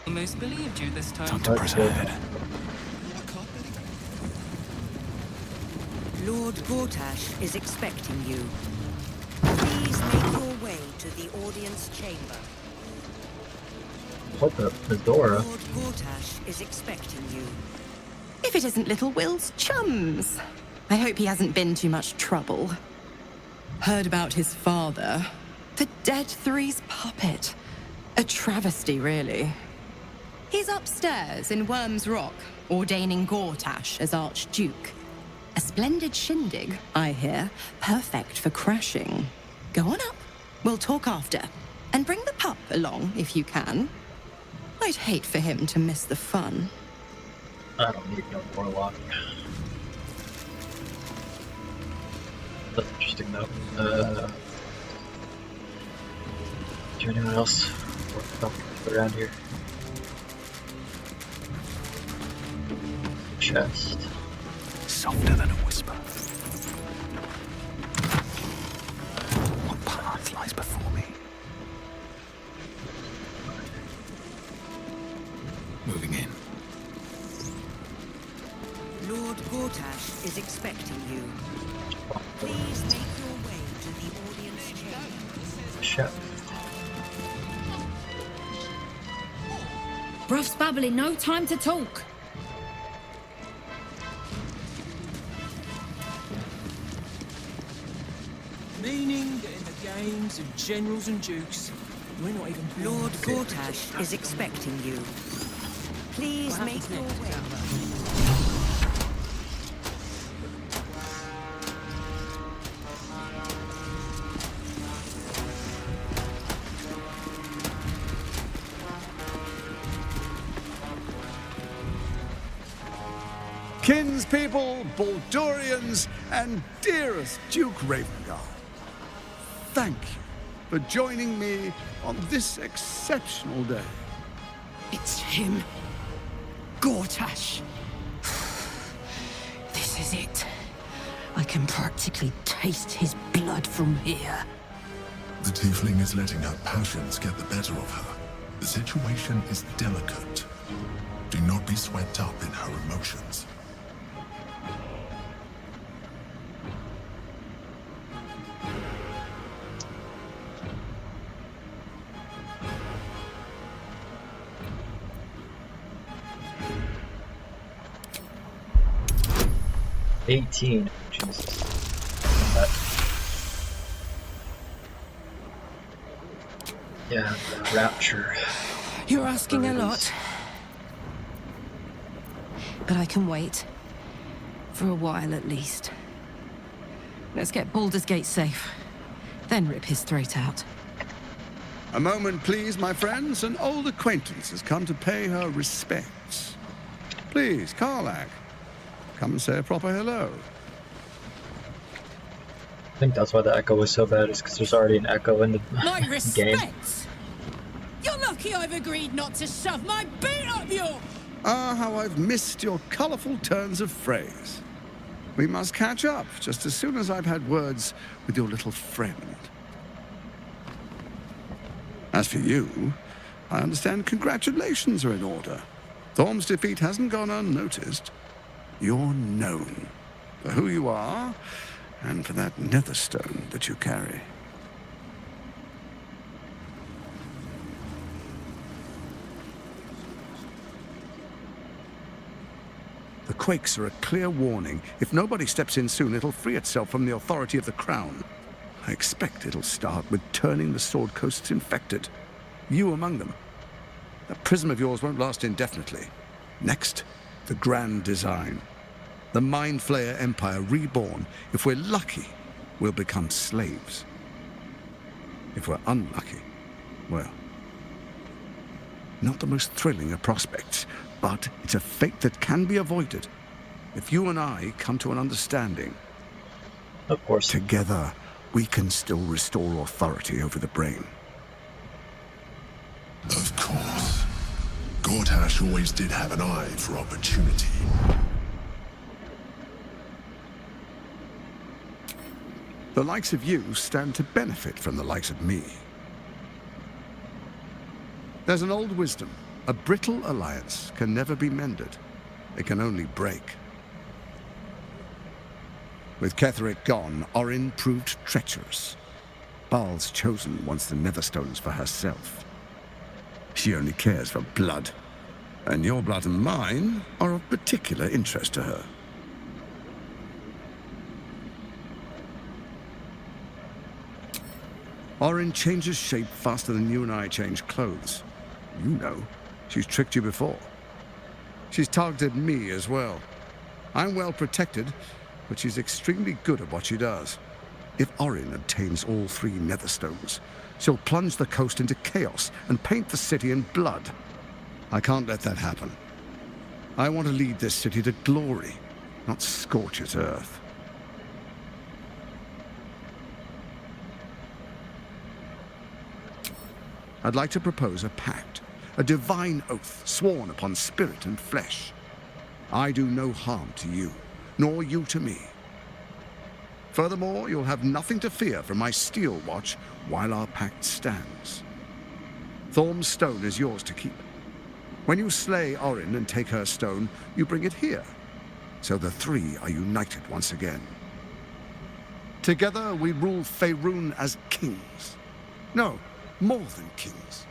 Almost believed you this time. Time to press ahead. Lord Gortash is expecting you. Please make your way to the audience chamber. What the door? Lord Gortash is expecting you. If it isn't little Will's chums. I hope he hasn't been too much trouble. Heard about his father. The Dead Three's puppet. A travesty, really. He's upstairs in Worm's Rock, ordaining Gortash as Archduke. A splendid shindig, I hear. Perfect for crashing. Go on up. We'll talk after. And bring the pup along, if you can. I'd hate for him to miss the fun. I don't need no warlock. That's interesting though. Is there anyone else around here? Chest. Softer than a whisper. What path lies before me? Moving in. Lord Gortash is expecting you. Please make your way to the audience chamber. Chest. Bruff's babbling, no time to talk. Meaning that in the games of generals and dukes, we're not even... Lord Gortash is expecting you. Please make your way. Kinspeople, Baldurians, and dearest Duke Ravengard, thank you for joining me on this exceptional day. It's him. Gortash. This is it. I can practically taste his blood from here. The tiefling is letting her passions get the better of her. The situation is delicate. Do not be swept up in her emotions. $18. Jesus. Yeah, rapture. You're asking a lot. But I can wait. For a while at least. Let's get Baldur's Gate safe. Then rip his throat out. A moment, please, my friends. An old acquaintance has come to pay her respects. Please, Karlach, come and say a proper hello. I think that's why the echo was so bad, is because there's already an echo in the My game. respects! You're lucky I've agreed not to shove my boot up your... Ah, how I've missed your colourful turns of phrase. We must catch up just as soon as I've had words with your little friend. As for you, I understand congratulations are in order. Thorm's defeat hasn't gone unnoticed. You're known for who you are and for that netherstone that you carry. The quakes are a clear warning. If nobody steps in soon, it'll free itself from the authority of the crown. I expect it'll start with turning the Sword Coasts infected. You among them. That prism of yours won't last indefinitely. Next, the grand design. The Mind Flayer Empire reborn. If we're lucky, we'll become slaves. If we're unlucky, well, not the most thrilling of prospects, but it's a fate that can be avoided if you and I come to an understanding. Of course. Together, we can still restore authority over the brain. Of course. Gortash always did have an eye for opportunity. The likes of you stand to benefit from the likes of me. There's an old wisdom. A brittle alliance can never be mended. It can only break. With Ketheric gone, Orin proved treacherous. Baal's chosen wants the Netherstones for herself. She only cares for blood. And your blood and mine are of particular interest to her. Orin changes shape faster than you and I change clothes. You know, she's tricked you before. She's targeted me as well. I'm well protected, but she's extremely good at what she does. If Orin obtains all 3 Netherstones, she'll plunge the coast into chaos and paint the city in blood. I can't let that happen. I want to lead this city to glory, not scorch its earth. I'd like to propose a pact, a divine oath sworn upon spirit and flesh. I do no harm to you, nor you to me. Furthermore, you'll have nothing to fear from my steel watch while our pact stands. Thorm's stone is yours to keep. When you slay Orin and take her stone, you bring it here, so the 3 are united once again. Together we rule Faerun as kings. No, more than kings.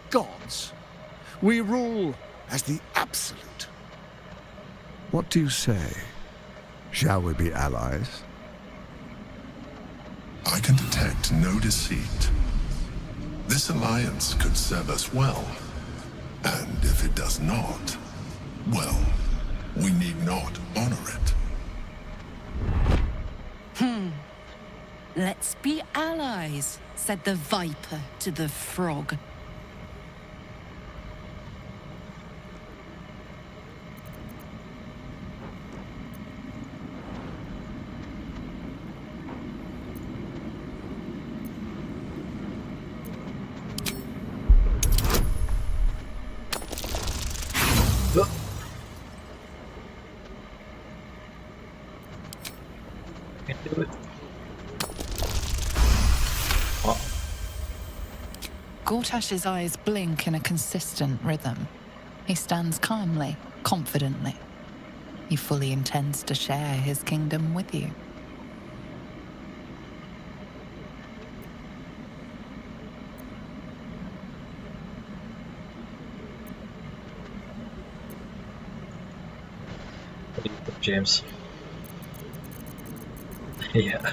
Gods. We rule as the Absolute. What do you say? Shall we be allies? I can detect no deceit. This alliance could serve us well. And if it does not, well, we need not honor it. Let's be allies, said the viper to the frog. Can't do it. Gortash's eyes blink in a consistent rhythm. He stands calmly, confidently. He fully intends to share his kingdom with you. What do you think, James? Yeah.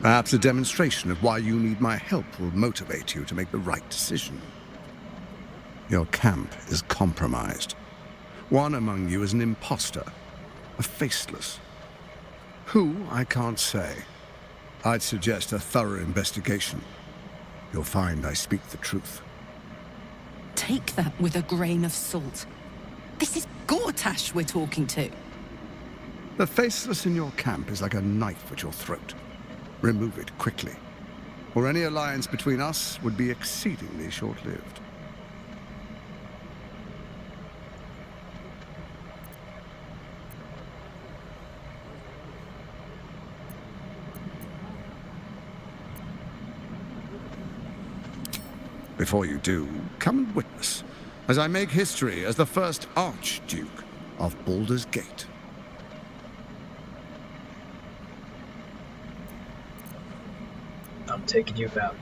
Perhaps a demonstration of why you need my help will motivate you to make the right decision. Your camp is compromised. One among you is an imposter, a faceless. Who, I can't say. I'd suggest a thorough investigation. You'll find I speak the truth. Take that with a grain of salt. This is Gortash we're talking to. The faceless in your camp is like a knife at your throat. Remove it quickly, or any alliance between us would be exceedingly short-lived. Before you do, come and witness, as I make history as the first Archduke of Baldur's Gate. I'm taking you back.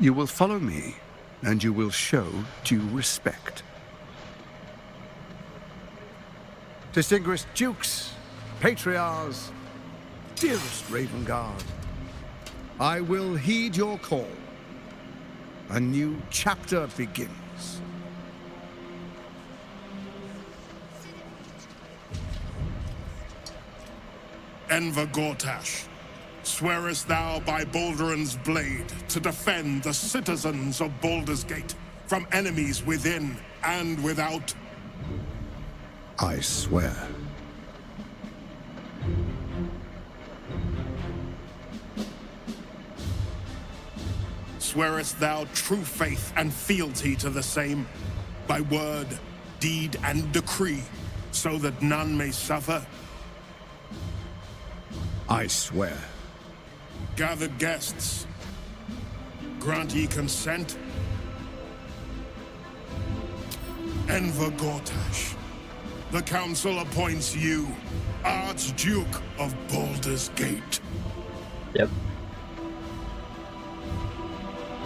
You will follow me, and you will show due respect. Distinguished dukes, patriarchs, dearest Ravengard, I will heed your call. A new chapter begins. Enver Gortash, swearest thou by Balduran's blade to defend the citizens of Baldur's Gate from enemies within and without? I swear. Swearest thou true faith and fealty to the same, by word, deed and decree, so that none may suffer? I swear. Gathered guests, grant ye consent? Enver Gortash, the council appoints you Archduke of Baldur's Gate. Yep.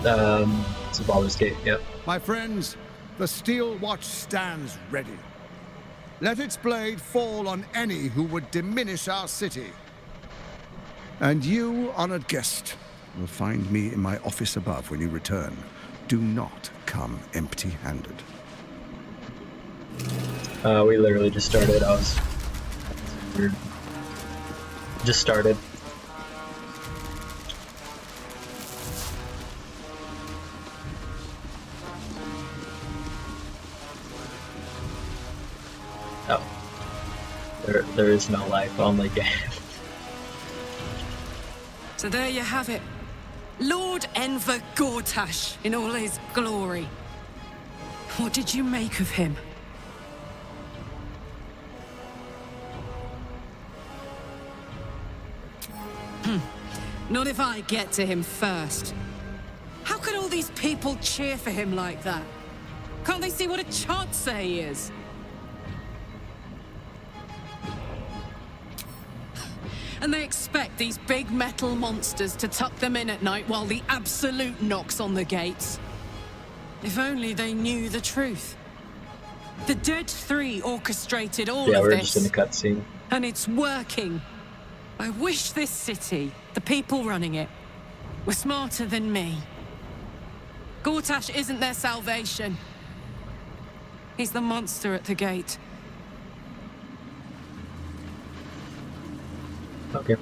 It's a Baldur's Gate, yep. My friends, the Steel Watch stands ready. Let its blade fall on any who would diminish our city. And you, honored guest, will find me in my office above when you return. Do not come empty-handed. We literally just started. I was weird. Just started. Oh. There is no life, only game. So there you have it. Lord Enver Gortash in all his glory. What did you make of him? Not if I get to him first. How could all these people cheer for him like that? Can't they see what a chancer he is? And they expect these big metal monsters to tuck them in at night while the Absolute knocks on the gates. If only they knew the truth. The Dead Three orchestrated all Yeah, of we're this. just in a cutscene. And it's working. I wish this city, the people running it, were smarter than me. Gortash isn't their salvation. He's the monster at the gate. Okay.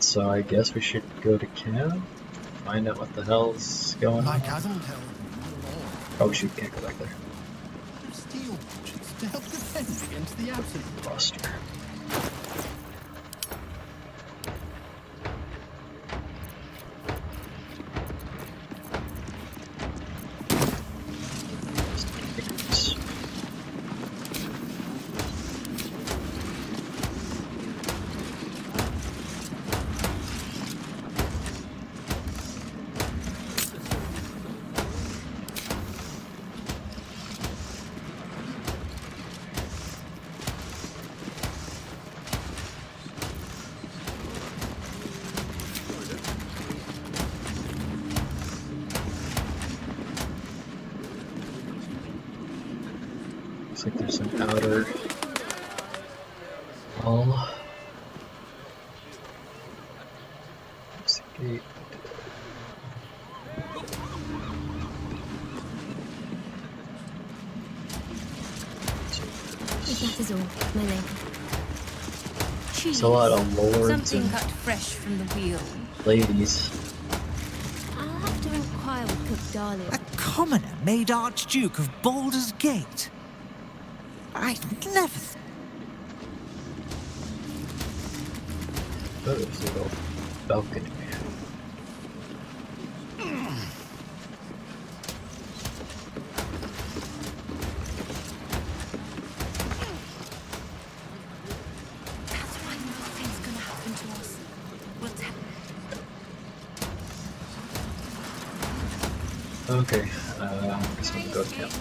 So I guess we should go to camp, find out what the hell's going on. Oh shoot, can't go back there. Steel watches to help defend against the Absolute. Roster. Looks like there's an outer wall. There's a gate. That is all, my lady. There's a lot of lords Something and cut fresh from the wheel. ladies. I'll have to inquire with Cook Dahlia. A commoner made Archduke of Baldur's Gate. I never... Oh, there's a little balcony. That's why nothing's gonna happen to us. We'll tell. Okay, I guess we'll go to camp.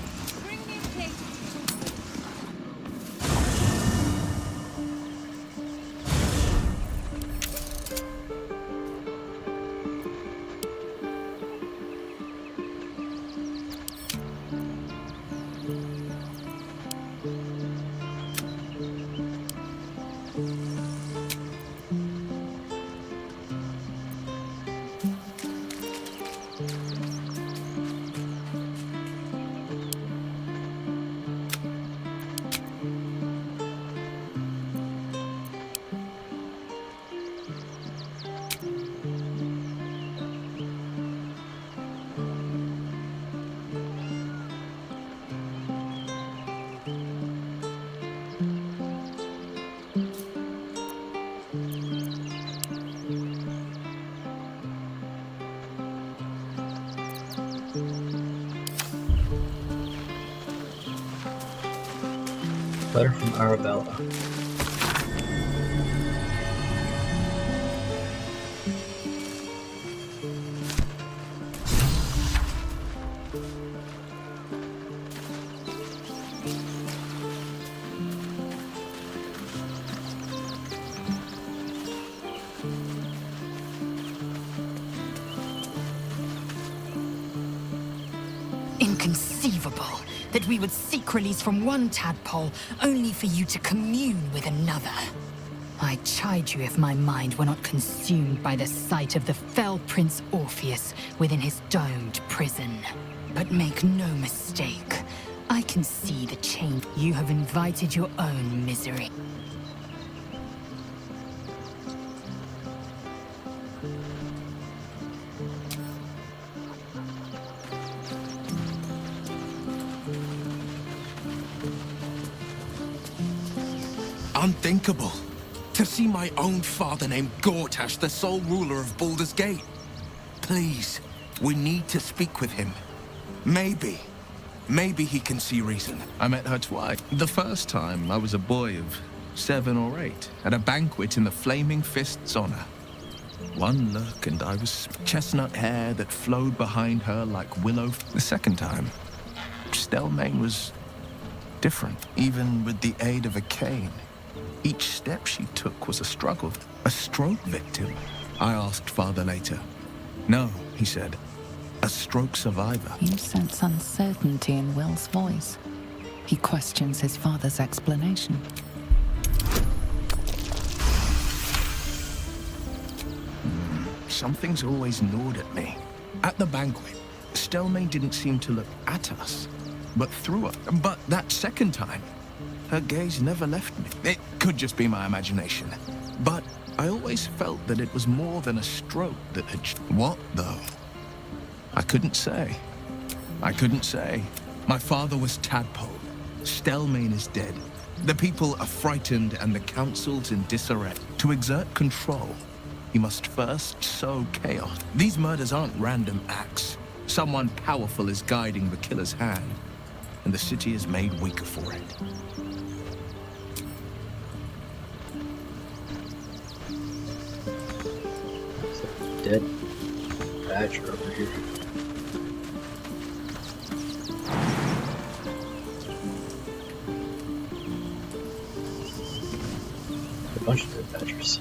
Letter from Arabella. Inconceivable that we would seek release from one tadpole only for you to commune with another. I'd chide you if my mind were not consumed by the sight of the fell Prince Orpheus within his domed prison. But make no mistake, I can see the change. You have invited your own misery. Unthinkable. To see my own father named Gortash, the sole ruler of Baldur's Gate. Please, we need to speak with him. Maybe he can see reason. I met her twice. The first time, I was a boy of 7 or 8, at a banquet in the Flaming Fist's honor. One look and I was chestnut hair that flowed behind her like willow. The second time, Stelmane was different, even with the aid of a cane. Each step she took was a struggle, a stroke victim. I asked Father later. No, he said, a stroke survivor. You sense uncertainty in Will's voice. He questions his father's explanation. Something's always gnawed at me. At the banquet, Stelmane didn't seem to look at us, but through us. But that second time, her gaze never left me. It could just be my imagination. But I always felt that it was more than a stroke that had... What, though? I couldn't say. My father was Tadpole. Stelmane is dead. The people are frightened and the council's in disarray. To exert control, he must first sow chaos. These murders aren't random acts. Someone powerful is guiding the killer's hand, and the city is made weaker for it. Dead badger over here. A bunch of dead badgers.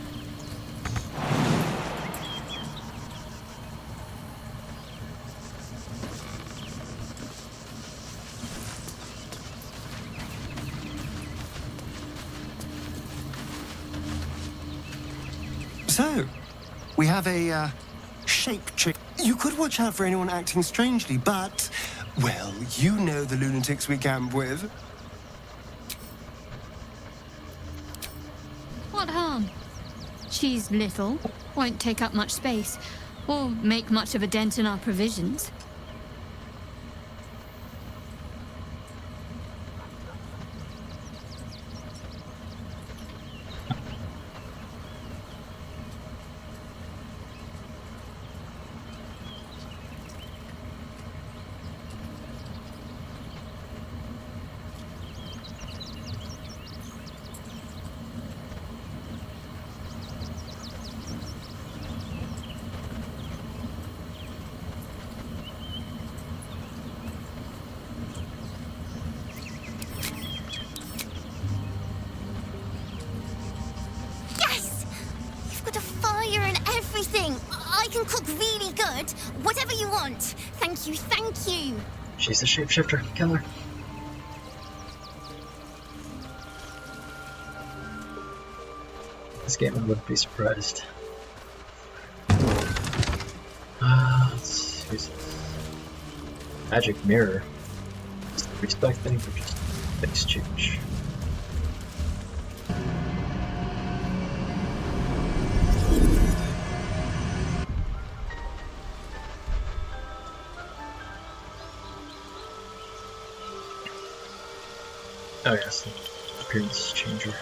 So, we have a shape trick. You could watch out for anyone acting strangely, but, well, you know the lunatics we camp with. What harm? She's little, won't take up much space, or make much of a dent in our provisions. I can cook really good. Whatever you want. Thank you, thank you. She's the shapeshifter. Kill her. This game, I wouldn't be surprised. Let's use this. Magic mirror. Respect thing for just exchange. Oh yes, the appearance changer.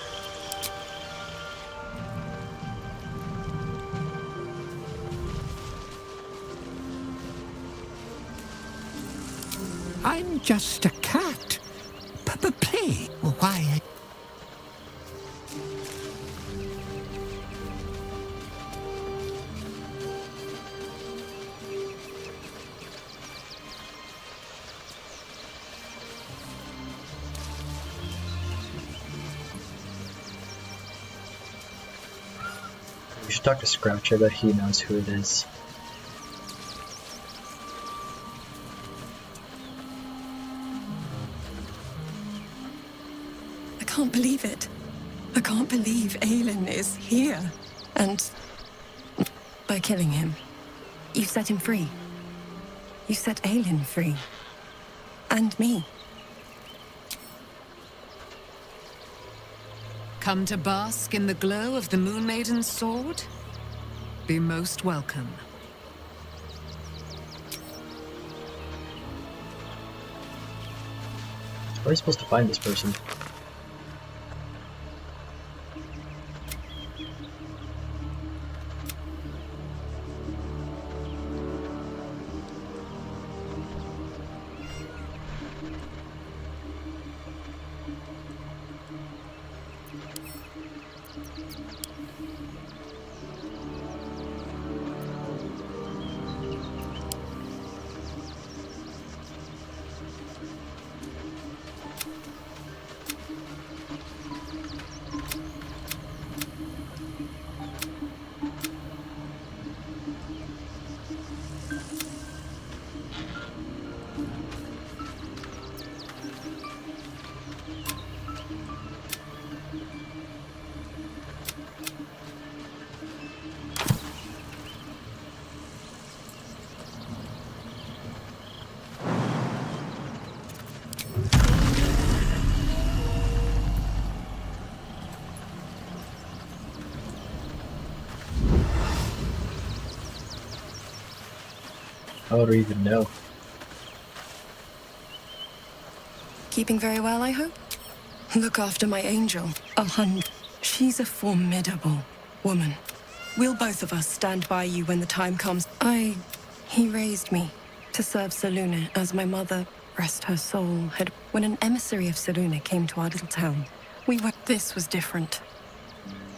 I'm just a cat. Please. Why? should talk to Scratch, I bet he knows who it is. I can't believe it. I can't believe Aelin is here. And by killing him, you set him free. You set Aelin free. And me. Come to bask in the glow of the Moon Maiden's sword? Be most welcome. Where are we supposed to find this person? How do we even know? Keeping very well, I hope? Look after my angel. 100. She's a formidable woman. We'll both of us stand by you when the time comes. He raised me to serve Selûne as my mother, rest her soul, had. When an emissary of Selûne came to our little town, this was different.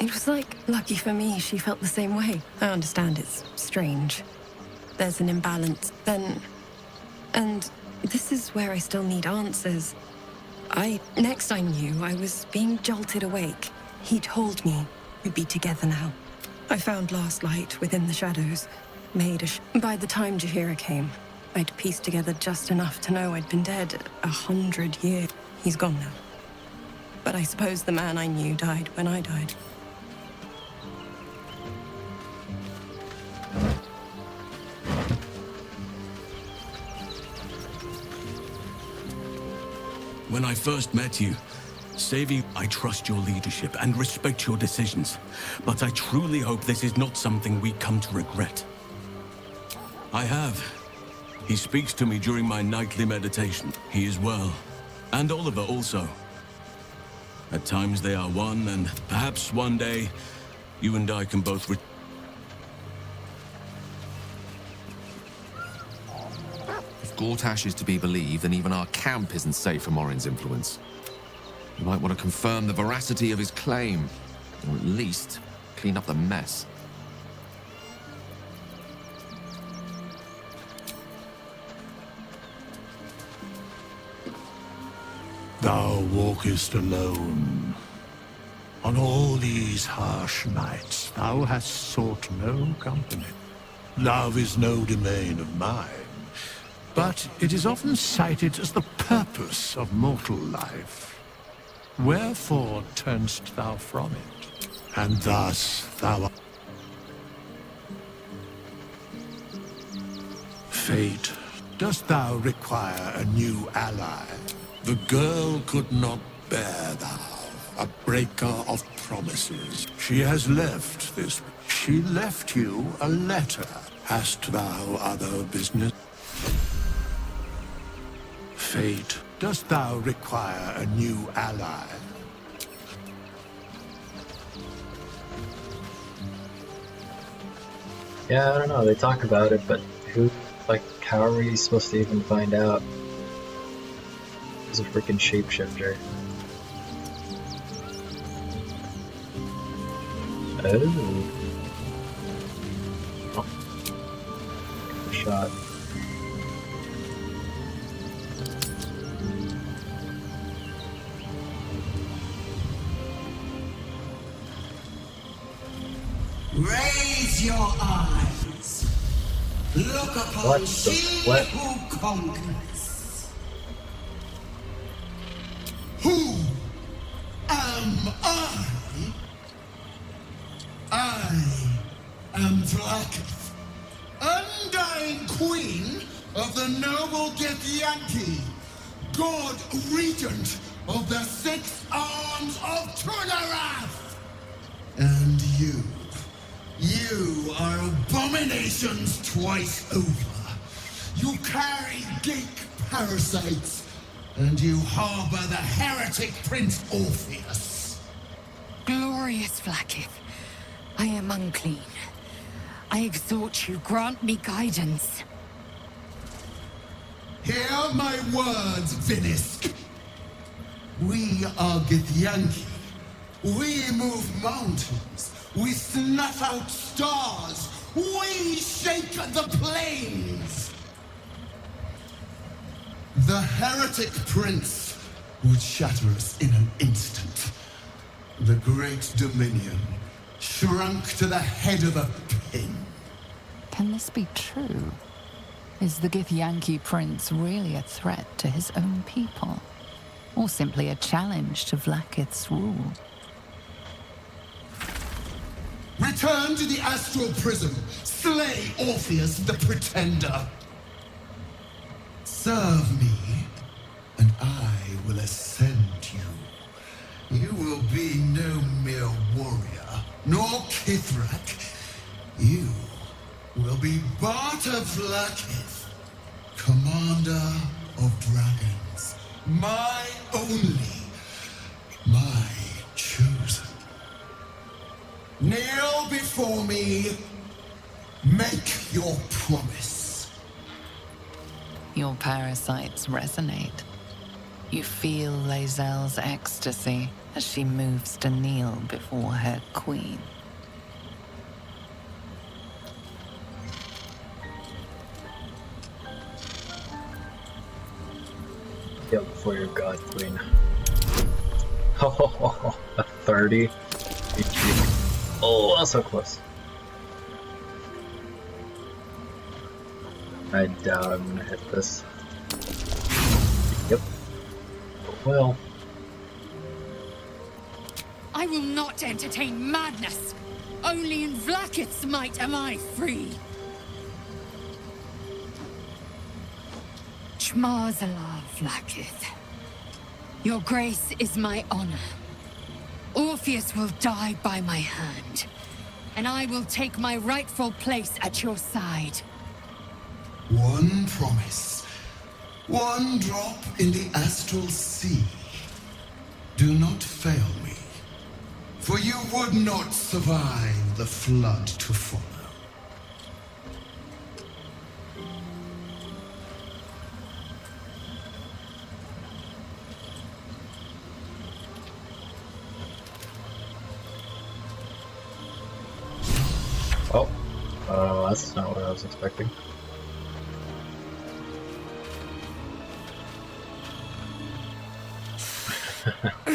It was like, lucky for me, she felt the same way. I understand it's strange. There's an imbalance, then. And this is where I still need answers. Next I knew, I was being jolted awake. He told me we'd be together now. I found last light within the shadows. By the time Jaheira came, I'd pieced together just enough to know I'd been dead 100 years. He's gone now. But I suppose the man I knew died when I died. When I first met you, saving, I trust your leadership and respect your decisions, but I truly hope this is not something we come to regret. I have. He speaks to me during my nightly meditation. He is well. And Oliver also. At times they are one, and perhaps one day, you and I can both If Gortash is to be believed, then even our camp isn't safe from Orin's influence. You might want to confirm the veracity of his claim, or at least clean up the mess. Thou walkest alone. On all these harsh nights, thou hast sought no company. Love is no domain of mine, but it is often cited as the purpose of mortal life. Wherefore turnst thou from it? And thus thou art. Fate, dost thou require a new ally? The girl could not bear thou, a breaker of promises. She has left this. She left you a letter. Hast thou other business? Fate, dost thou require a new ally? Yeah, I don't know, they talk about it, but how are we supposed to even find out? He's a freaking shapeshifter. Oh. Shot. Raise your eyes. Look upon she who conquers. Who am I? I am Vlaakith, undying queen of the noble Githyanki, god regent of the 6 arms of Tularath. And you are abominations twice over. You carry geek parasites, and you harbor the heretic Prince Orpheus. Glorious Vlaakith, I am unclean. I exhort you, grant me guidance. Hear my words, Vinisk. We are Githyanki. We move mountains. We snuff out stars. We shake the plains. The heretic prince would shatter us in an instant. The great dominion shrunk to the head of a pin. Can this be true? Is the Githyanki prince really a threat to his own people? Or simply a challenge to Vlaakith's rule? Return to the astral prism. Slay Orpheus the Pretender. Serve me, and I will ascend you. You will be no mere warrior, nor Kithrak. You will be Barta Vlaakith, commander of dragons. My only, my chosen. Kneel before me. Make your promise. Your parasites resonate. You feel Lae'zel's ecstasy as she moves to kneel before her queen. Yeah, before your god queen. Oh, a 30. Oh, that's so close. I doubt I'm gonna hit this. Yep. Well. I will not entertain madness. Only in Vlaakith's might am I free. Shmarzallah, Vlaakith. Your grace is my honor. Orpheus will die by my hand, and I will take my rightful place at your side. One promise. One drop in the astral sea. Do not fail me, for you would not survive the flood to follow. Oh, that's not what I was expecting.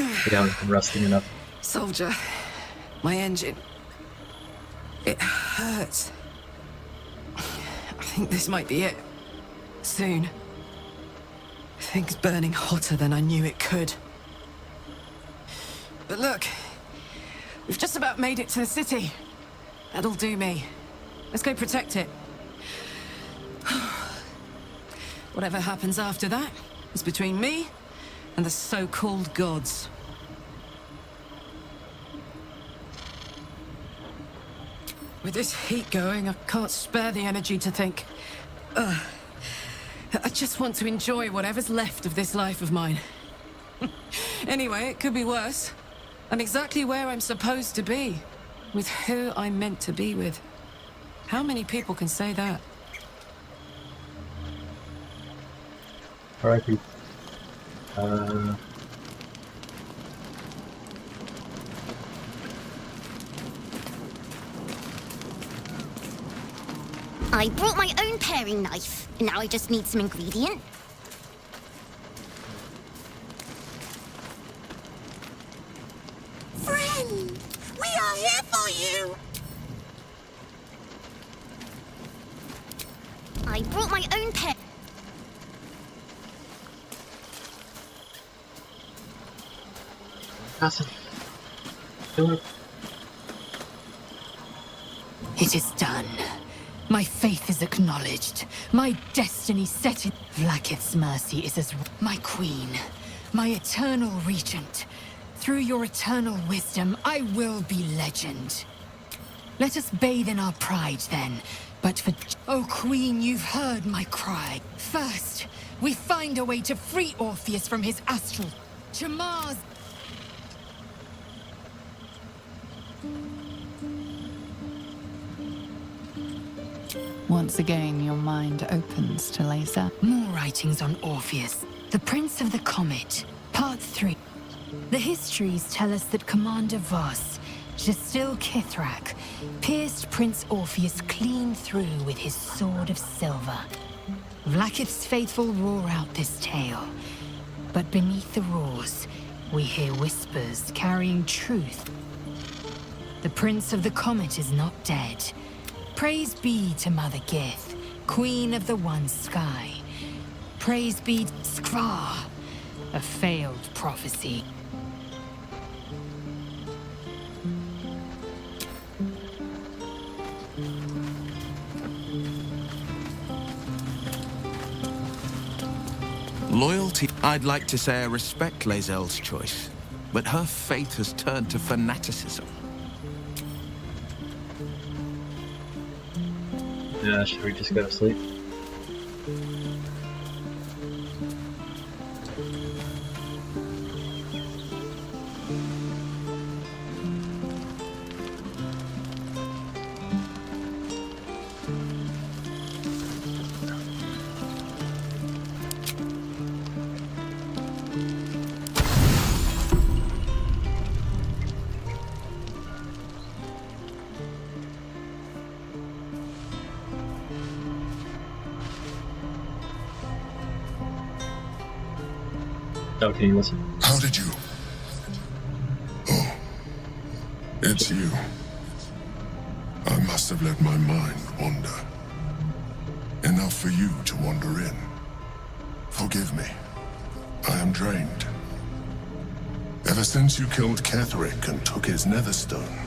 You haven't been resting enough. Soldier, my engine. It hurts. I think this might be it. Soon. Things burning hotter than I knew it could. But look, we've just about made it to the city. That'll do me. Let's go protect it. Whatever happens after that is between me and the so-called gods. With this heat going, I can't spare the energy to think. I just want to enjoy whatever's left of this life of mine. Anyway, it could be worse. I'm exactly where I'm supposed to be. With who I'm meant to be with. How many people can say that? R.I.P. I brought my own paring knife. Now I just need some ingredient. Friend, we are here for you. I brought my own pair. It is done. My faith is acknowledged. My destiny set in. Vlaakith's mercy is as my queen, my eternal regent. Through your eternal wisdom, I will be legend. Let us bathe in our pride then. But for... Oh, Queen, you've heard my cry. First, we find a way to free Orpheus from his astral. To Mars. Once again, your mind opens to Laser. More writings on Orpheus, the Prince of the Comet, Part 3. The histories tell us that Commander Voss, Jastil Kithrak, pierced Prince Orpheus clean through with his sword of silver. Vlaakith's faithful roar out this tale, but beneath the roars, we hear whispers carrying truth. The Prince of the Comet is not dead. Praise be to Mother Gith, Queen of the One Sky. Praise be to Skvar, a failed prophecy. Loyalty. I'd like to say I respect Lae'zel's choice, but her faith has turned to fanaticism. Yeah, should we just go to sleep? Oh, can you listen? How did you? Oh, it's you. I must have let my mind wander. Enough for you to wander in. Forgive me. I am drained. Ever since you killed Ketheric and took his netherstone,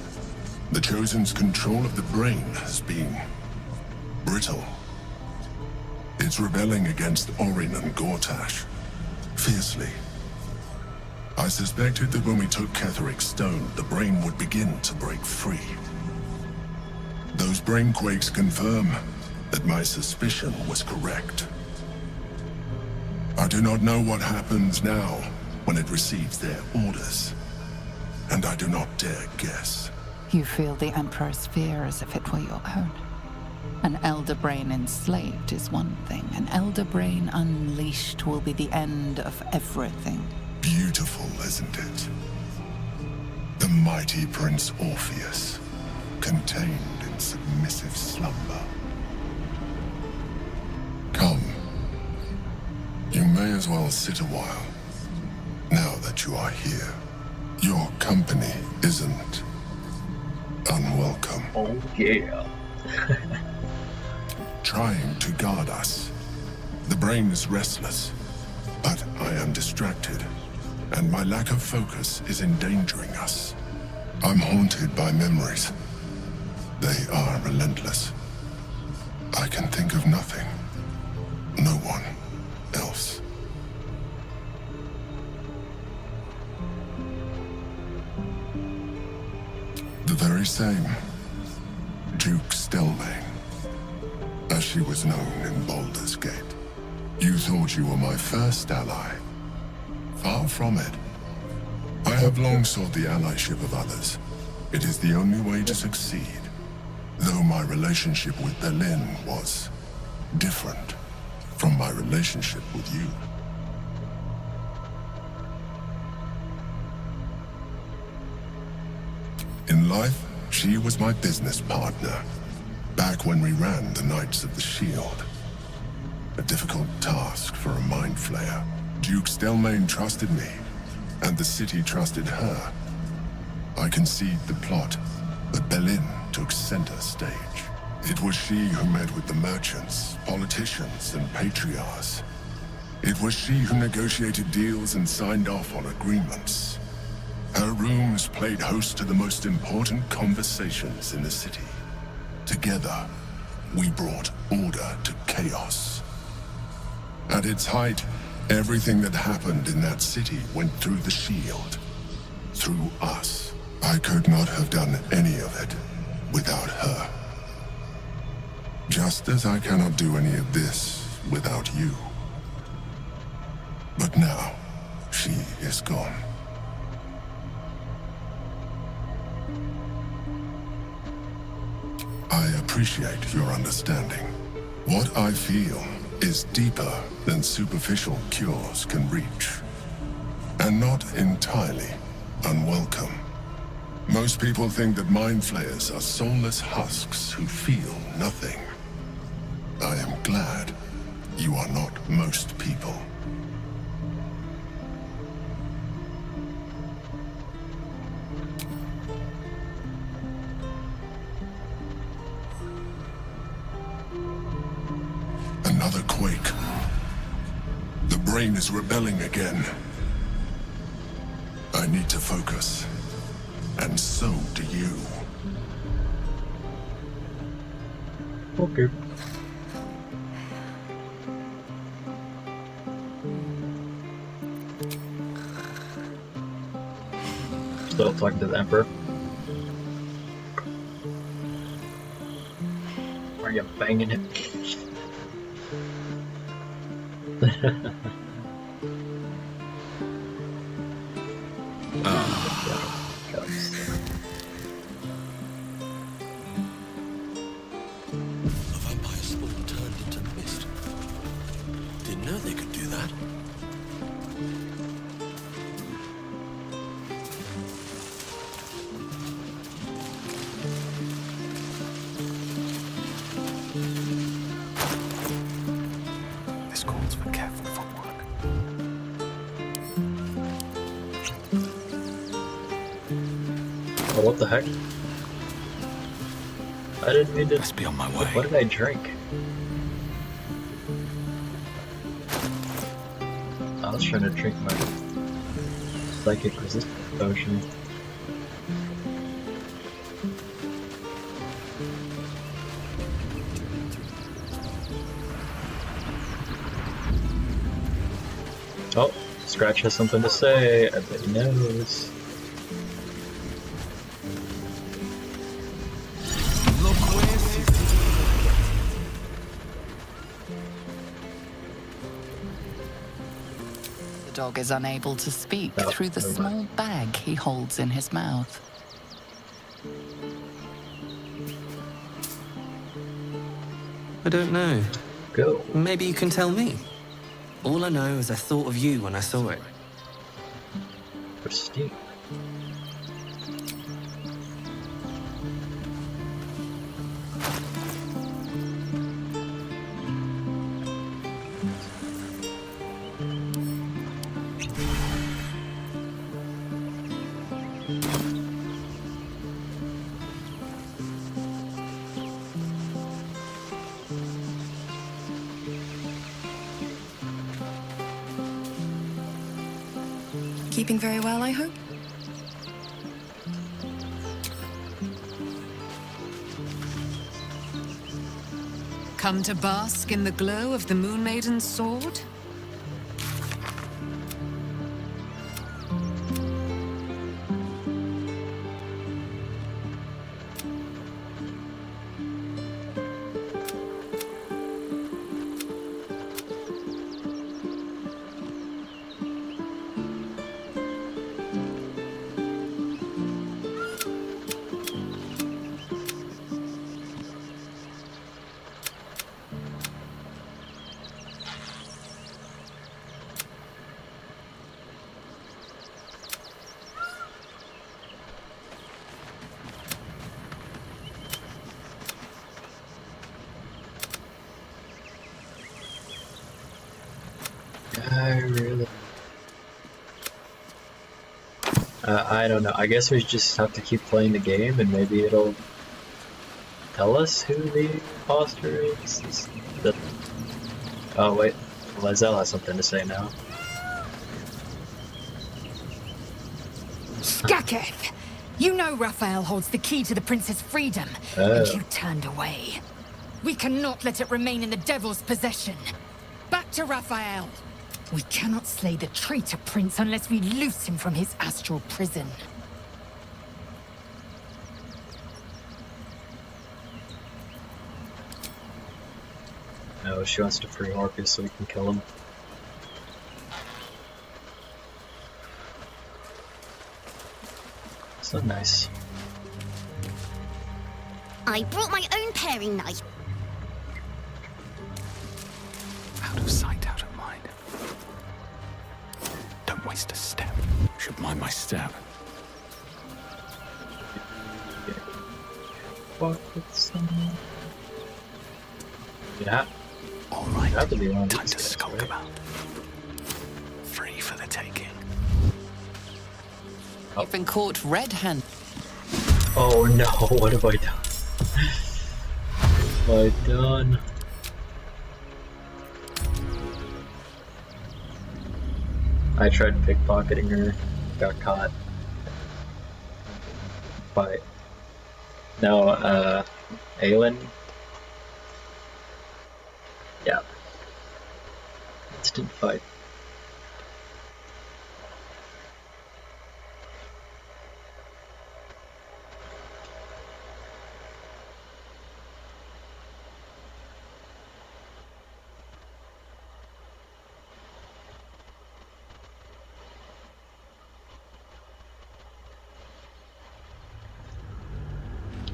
the Chosen's control of the brain has been brittle. It's rebelling against Orin and Gortash. Fiercely. I suspected that when we took Ketheric's stone, the brain would begin to break free. Those brain quakes confirm that my suspicion was correct. I do not know what happens now when it receives their orders, and I do not dare guess. You feel the Emperor's fear as if it were your own. An elder brain enslaved is one thing. An elder brain unleashed will be the end of everything. Beautiful, isn't it? The mighty Prince Orpheus, contained in submissive slumber. Come. You may as well sit a while, now that you are here. Your company isn't unwelcome. Oh, yeah. Trying to guard us. The brain is restless, but I am distracted, and my lack of focus is endangering us. I'm haunted by memories. They are relentless. I can think of nothing. No one else. The very same. Duke Stelmane, as she was known in Baldur's Gate. You thought you were my first ally. Far from it. I have long sought the allyship of others. It is the only way to succeed. Though my relationship with Berlin was different from my relationship with you. In life, she was my business partner, back when we ran the Knights of the Shield. A difficult task for a mind flayer. Duke Stelmane trusted me, and the city trusted her. I conceived the plot, but Berlin took center stage. It was she who met with the merchants, politicians, and patriarchs. It was she who negotiated deals and signed off on agreements. Her rooms played host to the most important conversations in the city. Together, we brought order to chaos. At its height, everything that happened in that city went through the shield. Through us. I could not have done any of it without her. Just as I cannot do any of this without you. But now, she is gone. I appreciate your understanding. What I feel is deeper than superficial cures can reach. And not entirely unwelcome. Most people think that mind flayers are soulless husks who feel nothing. I am glad you are not most people. Another quake. The brain is rebelling again. I need to focus. And so do you. Okay. Still talking to the Emperor. Are you banging it? Oh, what the heck? I didn't mean to. Must be on my way. What did I drink? I was trying to drink my psychic resistance potion. Oh, Scratch has something to say. I bet he knows. The dog is unable to speak through the small bag he holds in his mouth. I don't know. Go. Maybe you can tell me. All I know is I thought of you when I saw it. Pristine. Keeping very well, I hope? Come to bask in the glow of the Moon Maiden's sword? I don't know. I guess we just have to keep playing the game and maybe it'll tell us who the imposter is? Oh wait, Lizelle has something to say now. Skaketh! You know Raphael holds the key to the prince's freedom, and you turned away. We cannot let it remain in the devil's possession. Back to Raphael! We cannot slay the traitor prince unless we loose him from his astral prison. No, she wants to free Orcus so we can kill him. So nice. I brought my own paring knife. Out of sight, out of mind. Don't waste a step. Should mind my step. Fuck with someone. Yeah. All right. That would be one. Time to skulk about. Free for the taking. You've been caught red-handed. Oh no! What have I done? What have I done? I tried pickpocketing her, got caught. But no, Aelin. Yeah. Instant fight.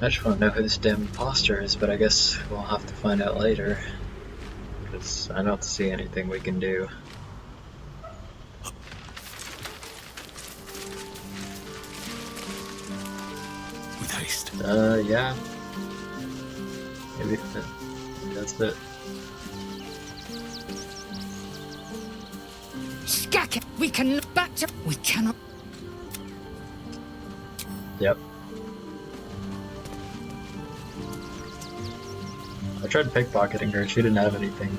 I just want to know who this damn imposter is, but I guess we'll have to find out later. Because I don't see anything we can do. With haste. Yeah. Maybe that's it. Skaketh! We can back to... We cannot... Yep. I tried pickpocketing her, she didn't have anything.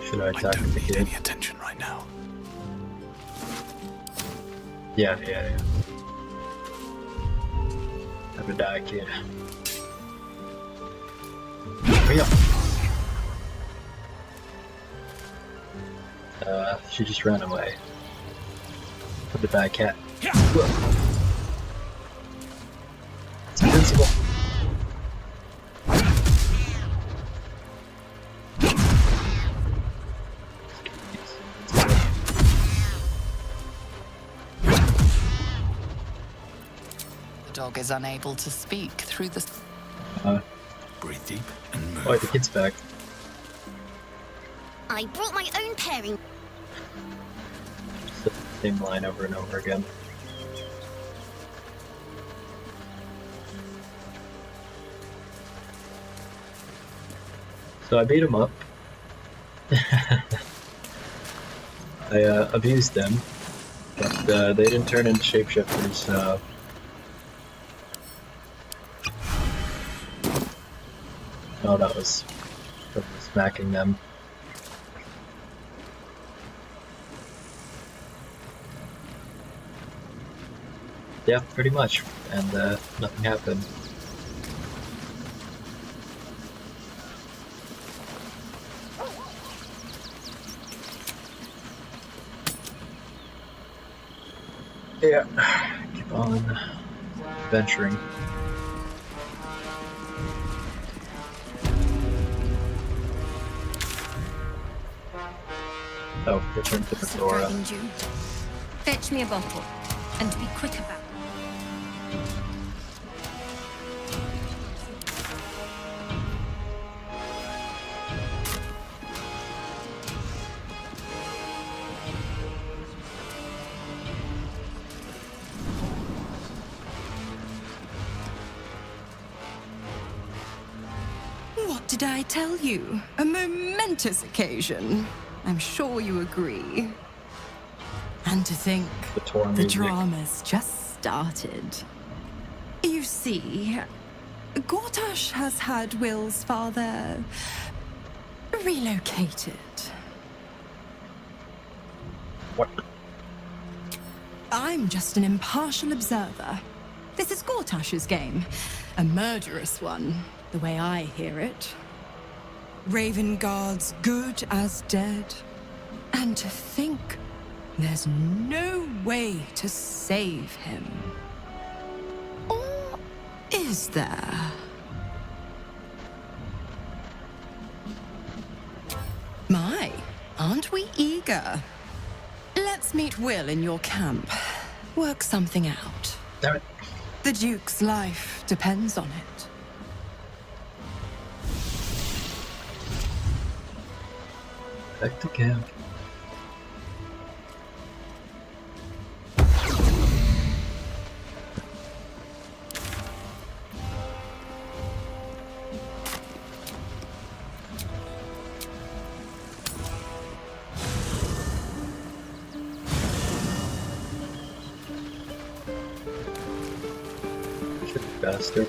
Should I attack the kid? Any attention right now. Yeah. Have to die, kid. Hurry up! She just ran away. Have to die, cat. It's invincible. The dog is unable to speak through the... Breathe deep and move. Oh, the kid's back. I brought my own paring. Same line over and over again. So I beat him up. I abused them, but they didn't turn into shapeshifters, so... Oh, that was smacking them. Yeah, pretty much, and nothing happened. Yeah, keep on venturing. Oh, return to the Dora. Fetch me a bottle, and be quick about it. What did I tell you? A momentous occasion. I'm sure you agree. And to think, the drama's just started. You see, Gortash has had Will's father relocated. What? I'm just an impartial observer. This is Gortash's game. A murderous one, the way I hear it. Ravengard's good as dead. And to think there's no way to save him. Or is there? My, aren't we eager? Let's meet Will in your camp. Work something out. Damn it. The Duke's life depends on it. Back to camp. Bastard.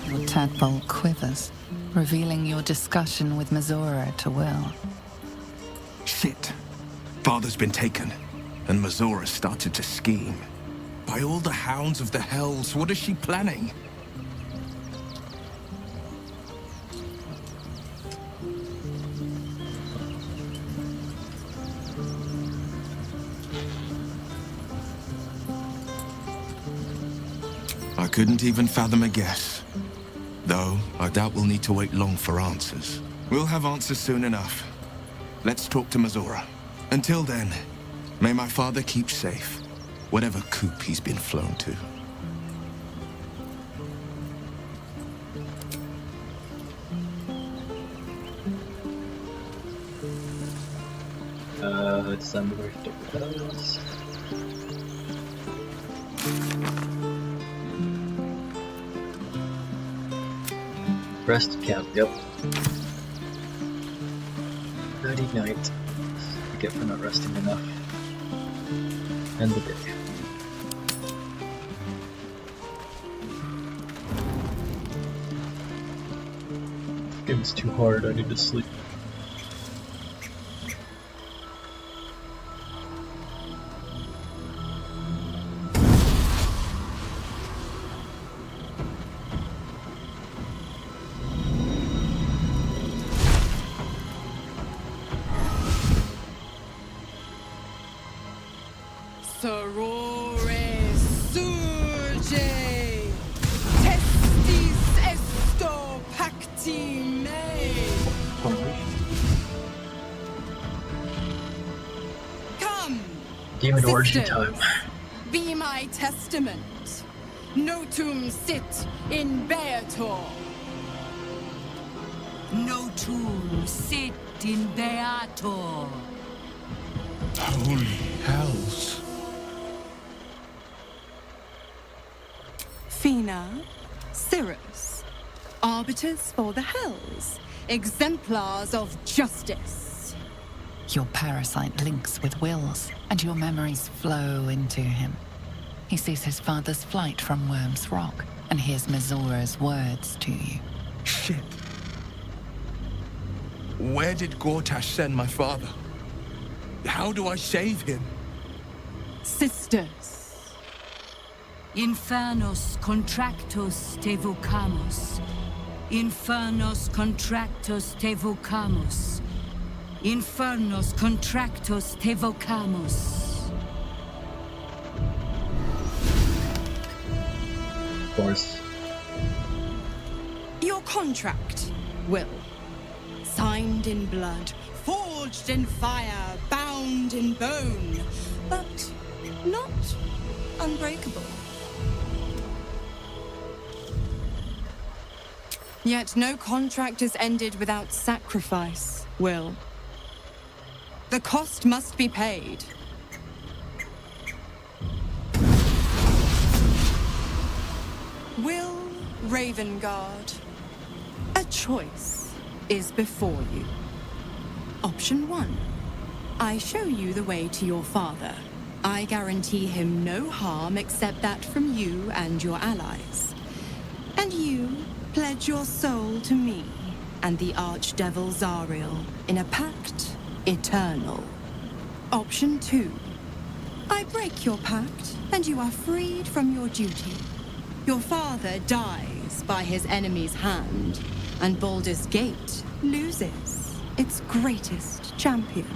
Your tadpole quivers, revealing your discussion with Mizora to Will. Shit. Father's been taken, and Mizora started to scheme. By all the hounds of the hells, what is she planning? I couldn't even fathom a guess. Though, I doubt we'll need to wait long for answers. We'll have answers soon enough. Let's talk to Mizora. Until then, may my father keep safe, whatever coop he's been flown to. It's time to go to the house. Rest camp, yep. Nighty night. Forget for not resting enough. End the day. Game's too hard, I need to sleep. Sorore surge, testis esto pacti me. Come, Demon orgy sisters, time. be my testament. Notum sit in Beator. Notum sit in Beator. Holy hells. Fina, Cirrus, arbiters for the hells, exemplars of justice. Your parasite links with Will's, and your memories flow into him. He sees his father's flight from Worm's Rock, and hears Mizora's words to you. Shit. Where did Gortash send my father? How do I save him? Sisters. Infernos contractus te vocamus. Infernos contractus te vocamus. Infernos contractus te vocamus. Of course. Your contract, Will. Signed in blood, forged in fire, bound in bone, but not unbreakable. Yet no contract is ended without sacrifice, Will. The cost must be paid. Will Ravengard. A choice. is before you. Option 1. I show you the way to your father. I guarantee him no harm except that from you and your allies. And you pledge your soul to me and the archdevil Zariel in a pact eternal. Option 2. I break your pact and you are freed from your duty. Your father dies by his enemy's hand, and Baldur's Gate loses its greatest champion.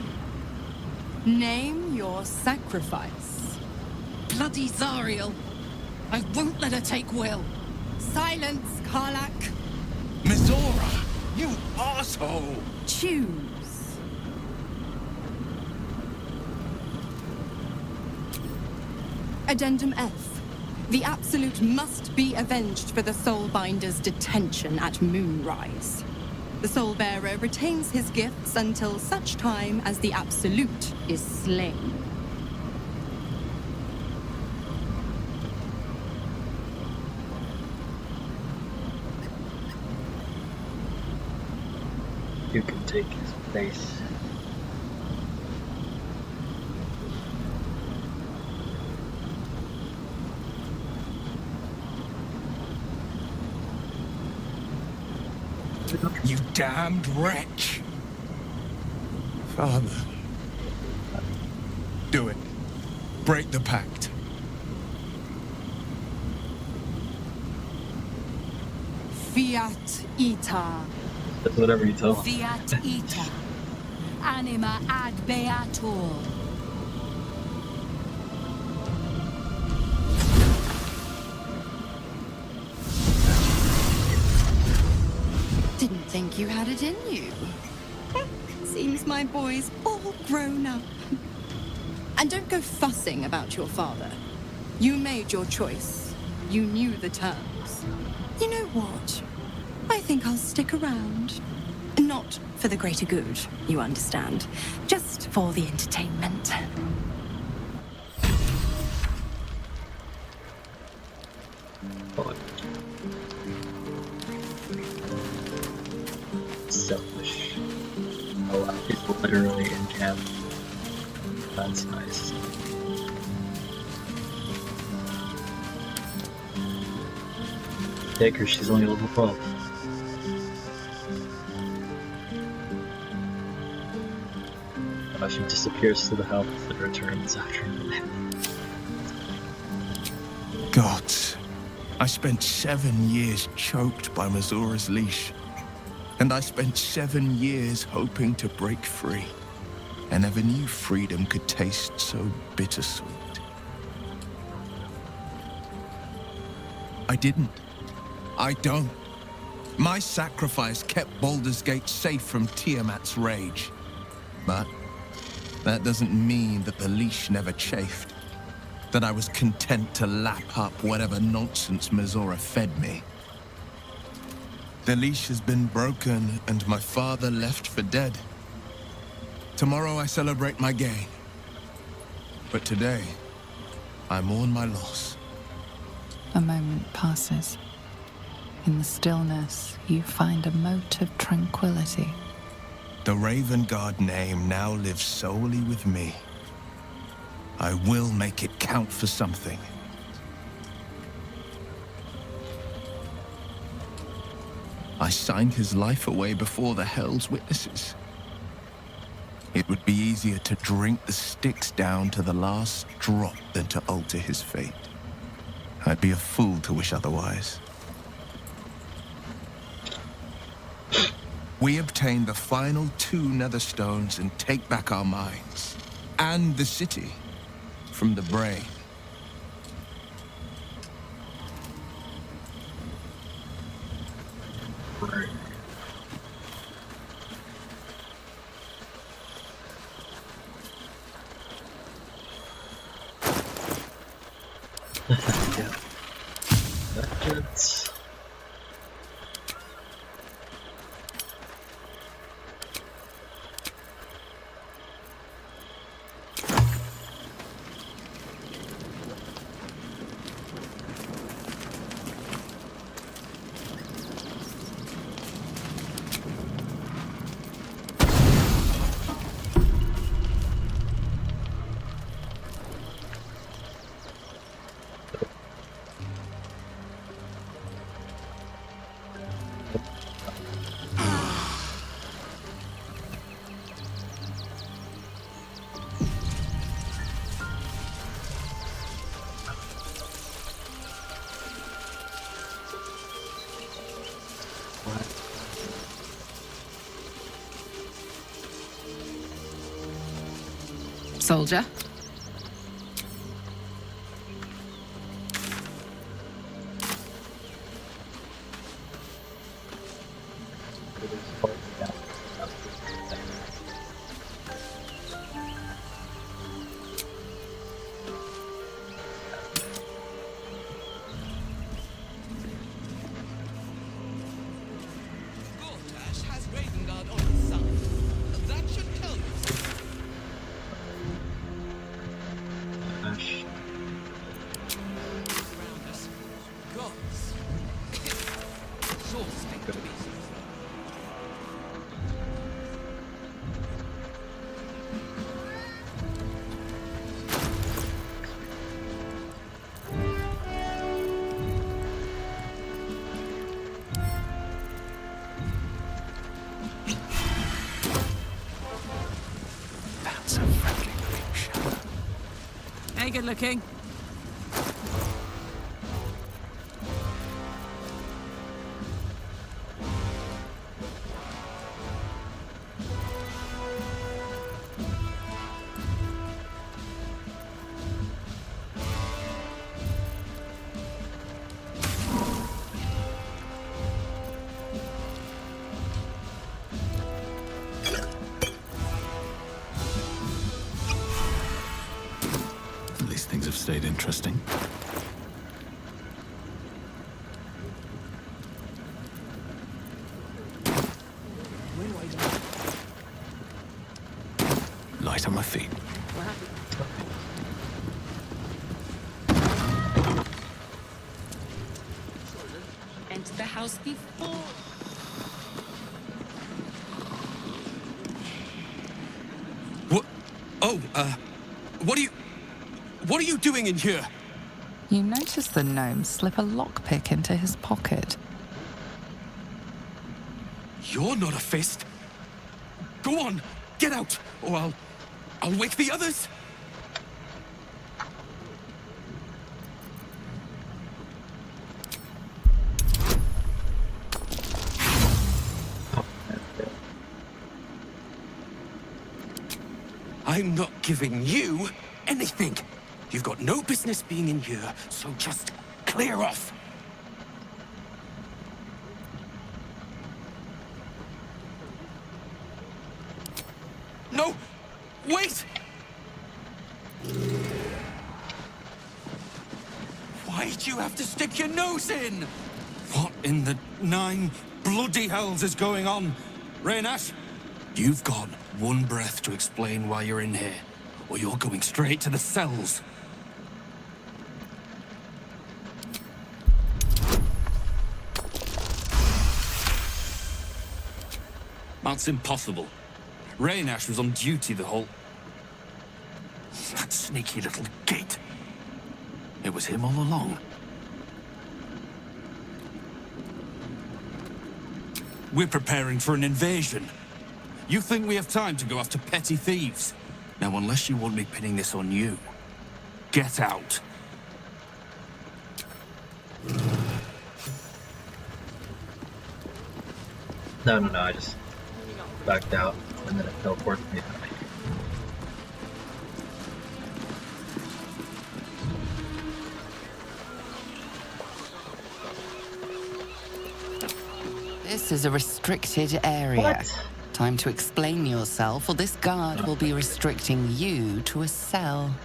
Name your sacrifice. Bloody Zariel. I won't let her take Will. Silence, Karlak. Mizora, you asshole! Choose. Addendum F. The Absolute must be avenged for the Soulbinder's detention at Moonrise. The Soulbearer retains his gifts until such time as the Absolute is slain. You can take his place. You damned wretch! Father. Do it. Break the pact. Fiat Ita. That's whatever you tell him. Fiat ita. Anima ad beatur. Didn't think you had it in you. Seems my boy's all grown up. And don't go fussing about your father. You made your choice. You knew the terms. You know what? I think I'll stick around. Not for the greater good, you understand. Just for the entertainment. Selfish. A lot of people literally in camp. That's nice. Take her, she's only level 12. She disappears to the house and returns after a minute. Gods, I spent 7 years choked by Mizora's leash. And I spent 7 years hoping to break free. I never knew freedom could taste so bittersweet. I didn't. I don't. My sacrifice kept Baldur's Gate safe from Tiamat's rage. But that doesn't mean that the leash never chafed. That I was content to lap up whatever nonsense Mizora fed me. The leash has been broken and my father left for dead. Tomorrow I celebrate my gain. But today, I mourn my loss. A moment passes. In the stillness, you find a mote of tranquility. The Raven Guard name now lives solely with me. I will make it count for something. I signed his life away before the Hell's Witnesses. It would be easier to drink the Styx down to the last drop than to alter his fate. I'd be a fool to wish otherwise. We obtain the final 2 Netherstones and take back our minds. And the city from the brain. Right. Yeah. That's... soldier. That's a friendly looking shadow. Hey, good looking. At least things have stayed interesting. Light on my feet. Enter the house before. What? Oh, what are you doing in here? You notice the gnome slip a lockpick into his pocket. You're not a fist. Go on, get out, or I'll wake the others. I'm not giving you anything. You've got no business being in here, so just clear off. No! Wait! Why'd you have to stick your nose in? What in the 9 bloody hells is going on? Raynash? You've got one breath to explain why you're in here, or you're going straight to the cells. That's impossible. Raynash was on duty the whole... That sneaky little git. It was him all along. We're preparing for an invasion. You think we have time to go after petty thieves? Now, unless you want me pinning this on you, get out. No, I just backed out and then it teleported me. This is a restricted area. What? Time to explain yourself, or this guard will be restricting you to a cell.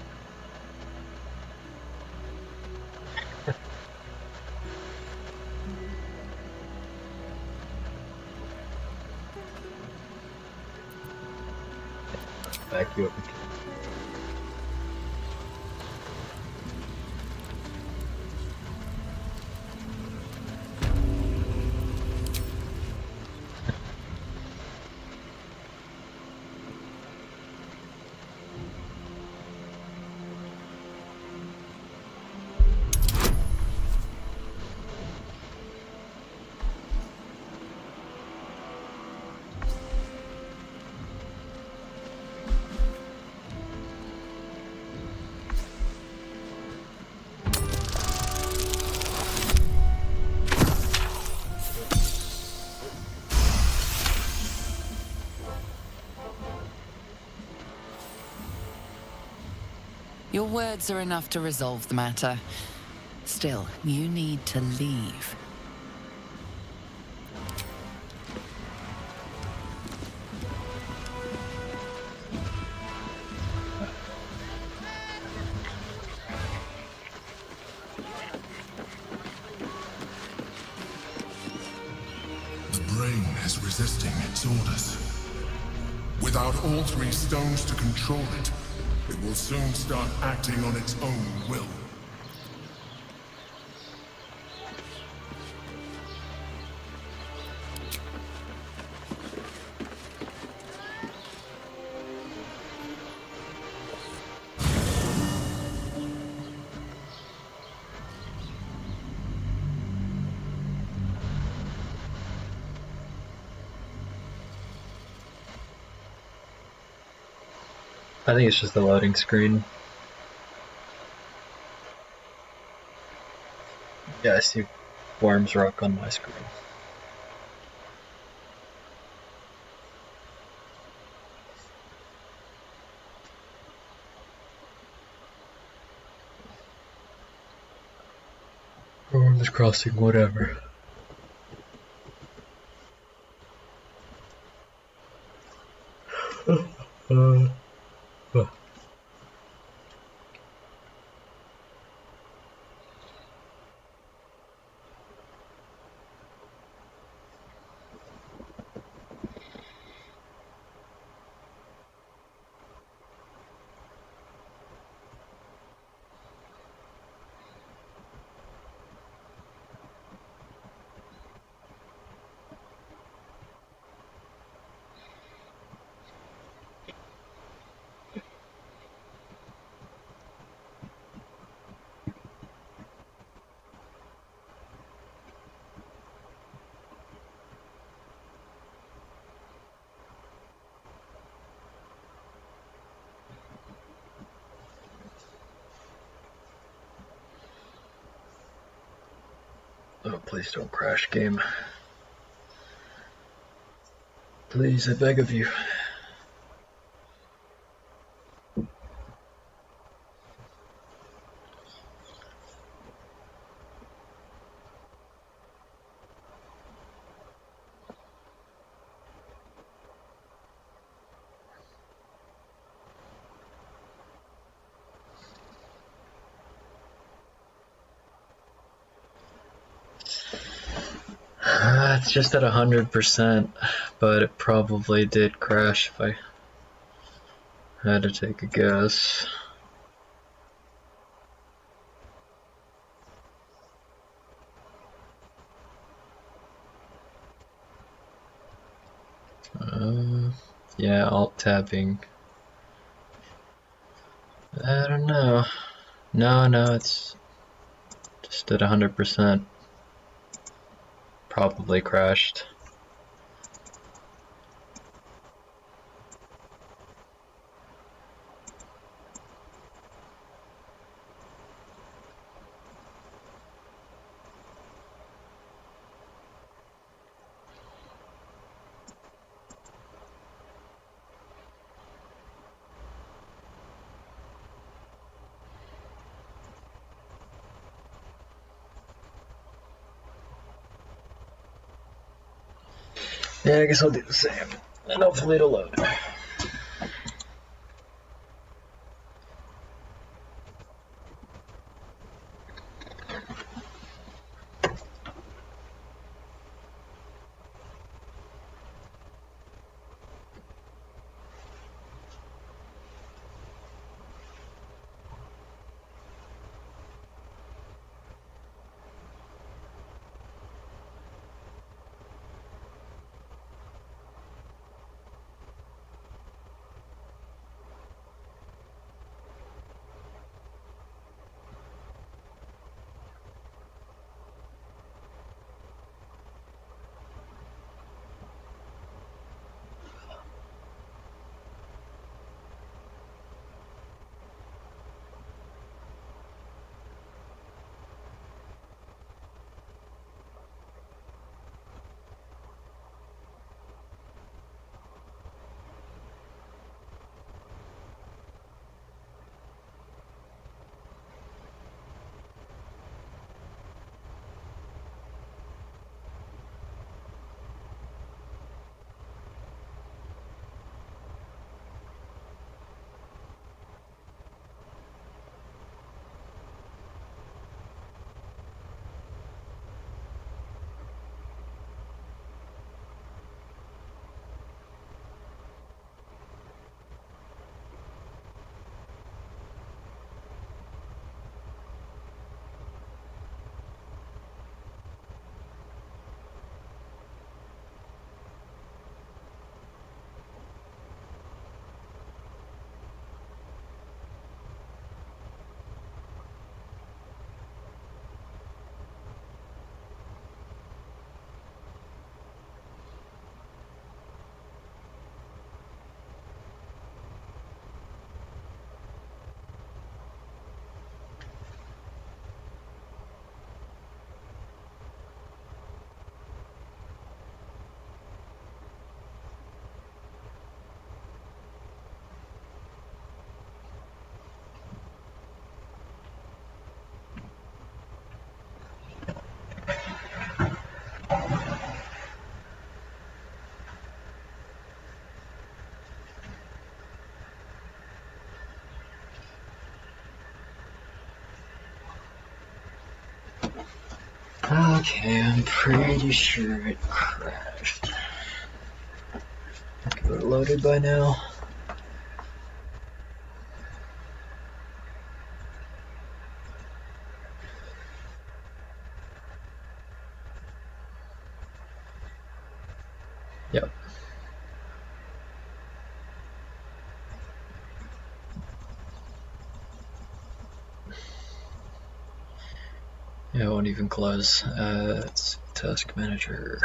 Back you up. Your words are enough to resolve the matter. Still, you need to leave. The brain is resisting its orders. Without all three stones to control it, it will soon start acting on its own will. I think it's just the loading screen. Yeah, I see Worms Rock on my screen. Worms Crossing, whatever. Oh, please don't crash, game. Please, I beg of you. It's just at 100%, but it probably did crash if I had to take a guess. Yeah, alt tabbing. I don't know. No, it's just at 100%. Probably crashed. Yeah, I guess I'll do the same. And hopefully it'll load. Okay, I'm pretty sure it crashed. Okay, we're loaded by now. Yep. Yeah, it won't even close. It's Task Manager.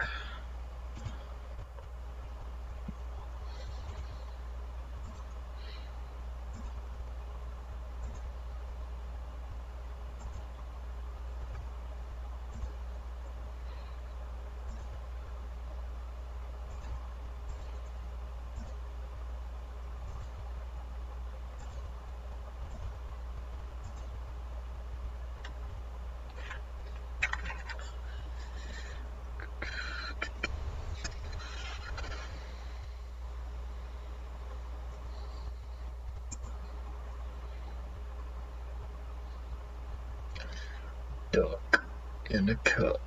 Duck in a cup.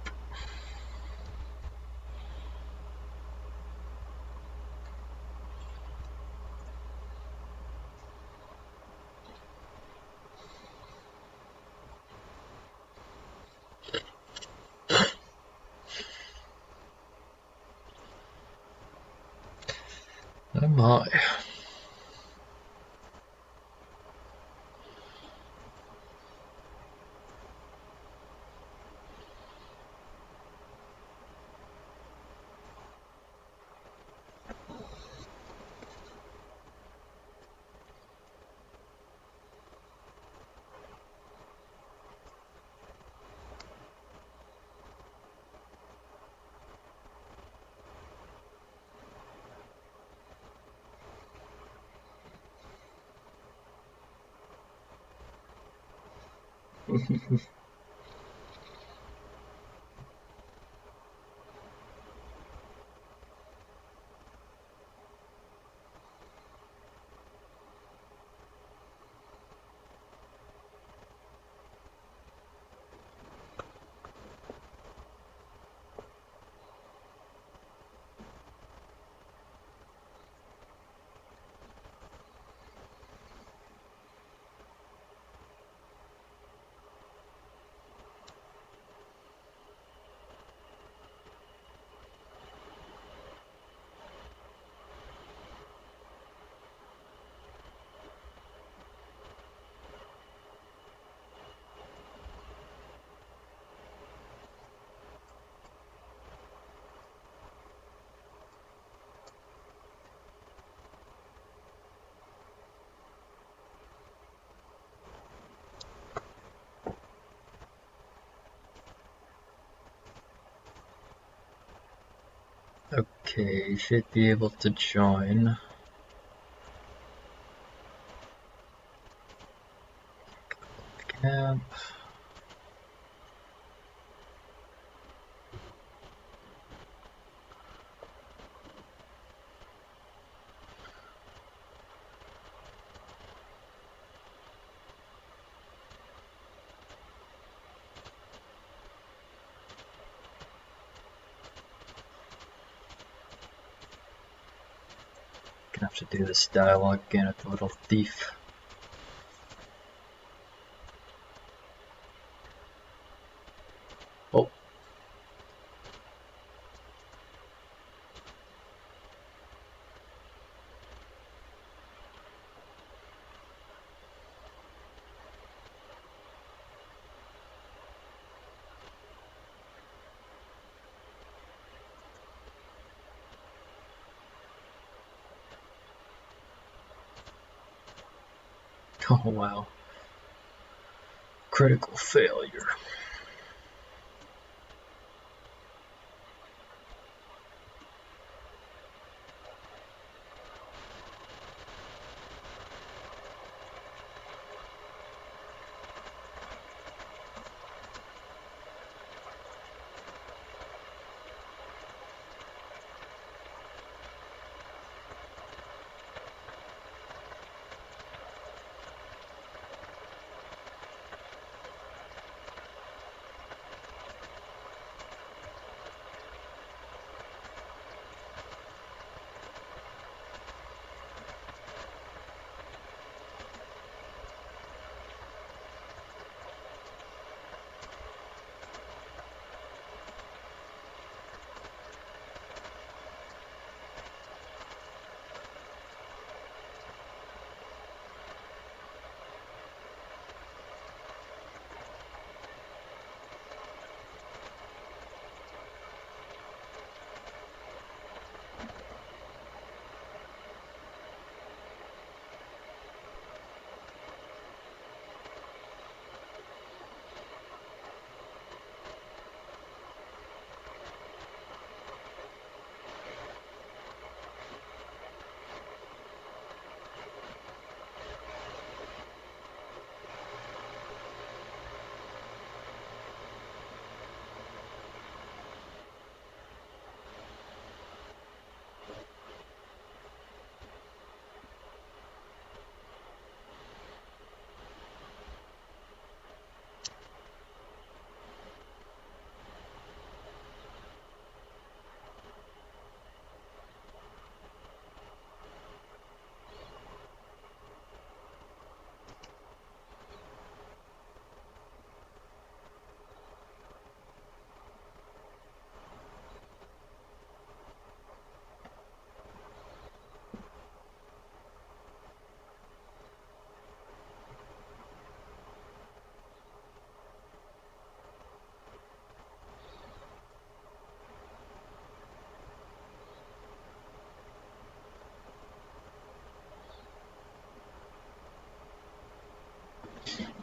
Oh my. Okay, should be able to join. Camp. Gonna have to do this dialogue again with the little thief. Oh. Oh wow. Critical failure.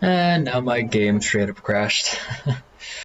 And now my game straight up crashed.